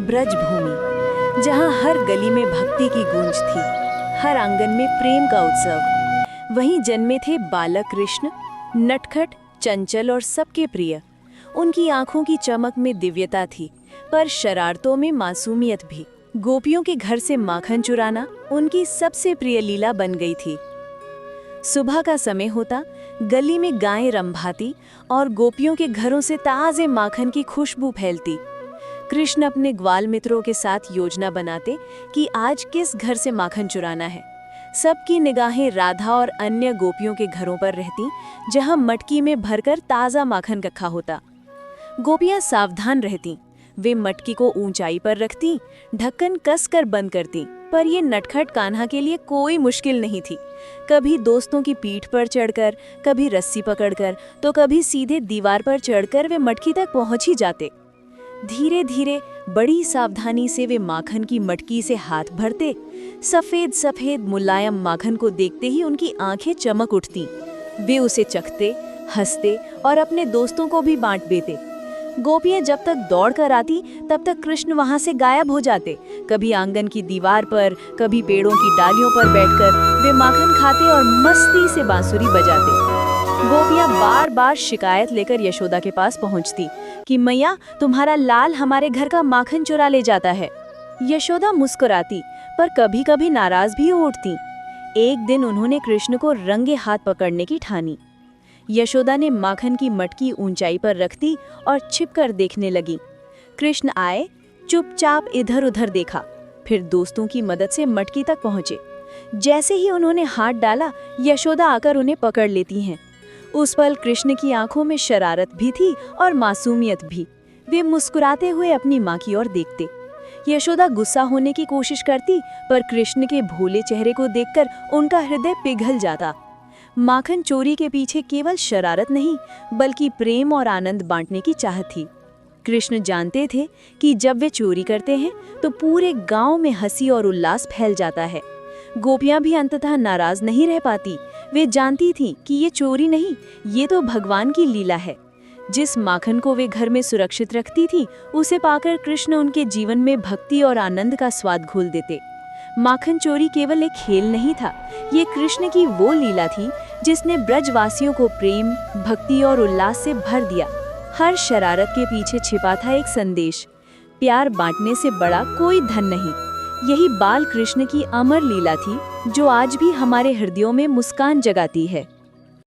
ब्रज भूमि, जहाँ हर गली में भक्ति की गूंज थी, हर आंगन में प्रेम का उत्सव। वहीं जन्मे थे बालक कृष्ण, नटखट, चंचल और सबके प्रिय। उनकी आंखों की चमक में दिव्यता थी, पर शरारतों में मासूमियत भी। गोपियों के घर से माखन चुराना उनकी सबसे प्रिय लीला बन गई थी। सुबह का समय होता, गली में गायें रंभाती और गोपियों के घरों से ताजे माखन की खुशबू फैलती। कृष्ण अपने ग्वाल मित्रों के साथ योजना बनाते कि आज किस घर से माखन चुराना है। सबकी निगाहें राधा और अन्य गोपियों के घरों पर रहती, जहां मटकी में भरकर ताज़ा माखन रखा होता। गोपियां सावधान रहती, वे मटकी को ऊंचाई पर रखती, ढक्कन कसकर बंद करती। पर ये नटखट कान्हा के लिए कोई मुश्किल नहीं थी। कभी दोस्तों की पीठ पर चढ़कर, कभी रस्सी पकड़कर, तो कभी सीधे दीवार पर चढ़कर वे मटकी तक पहुंच ही जाते। धीरे धीरे बड़ी सावधानी से वे माखन की मटकी से हाथ भरते। सफेद सफेद मुलायम माखन को देखते ही उनकी आंखें चमक उठती। वे उसे चखते, हंसते और अपने दोस्तों को भी बांट देते। गोपियां जब तक दौड़ कर आती, तब तक कृष्ण वहां से गायब हो जाते। कभी आंगन की दीवार पर, कभी पेड़ों की डालियों पर बैठकर वे माखन खाते और मस्ती से बांसुरी बजाते। गोपियां बार बार शिकायत लेकर यशोदा के पास पहुंचती कि मैया, तुम्हारा लाल हमारे घर का माखन चुरा ले जाता है। यशोदा मुस्कुराती, पर कभी कभी नाराज भी हो उठती। एक दिन उन्होंने कृष्ण को रंगे हाथ पकड़ने की ठानी। यशोदा ने माखन की मटकी ऊंचाई पर रख दी और छिपकर देखने लगी। कृष्ण आए, चुपचाप इधर उधर देखा, फिर दोस्तों की मदद से मटकी तक पहुंचे। जैसे ही उन्होंने हाथ डाला, यशोदा आकर उन्हें पकड़ लेती हैं। उस पल कृष्ण की आंखों में शरारत भी थी और मासूमियत भी। वे मुस्कुराते हुए अपनी माँ की ओर देखते। यशोदा गुस्सा होने की कोशिश करती, पर कृष्ण के भोले चेहरे को देखकर उनका हृदय पिघल जाता। माखन चोरी के पीछे केवल शरारत नहीं, बल्कि प्रेम और आनंद बांटने की चाह थी। कृष्ण जानते थे कि जब वे चोरी करते हैं तो पूरे गांव में हंसी और उल्लास फैल जाता है। गोपियां भी अंततः नाराज नहीं रह पाती। वे जानती थीं कि ये चोरी नहीं, ये तो भगवान की लीला है। जिस माखन को वे घर में सुरक्षित रखती थी, उसे पाकर कृष्ण उनके जीवन में भक्ति और आनंद का स्वाद घोल देते। माखन चोरी केवल एक खेल नहीं था, ये कृष्ण की वो लीला थी जिसने ब्रजवासियों को प्रेम, भक्ति और उल्लास से भर दिया। हर शरारत के पीछे छिपा था एक संदेश, प्यार बांटने से बड़ा कोई धन नहीं। यही बाल कृष्ण की अमर लीला थी, जो आज भी हमारे हृदयों में मुस्कान जगाती है।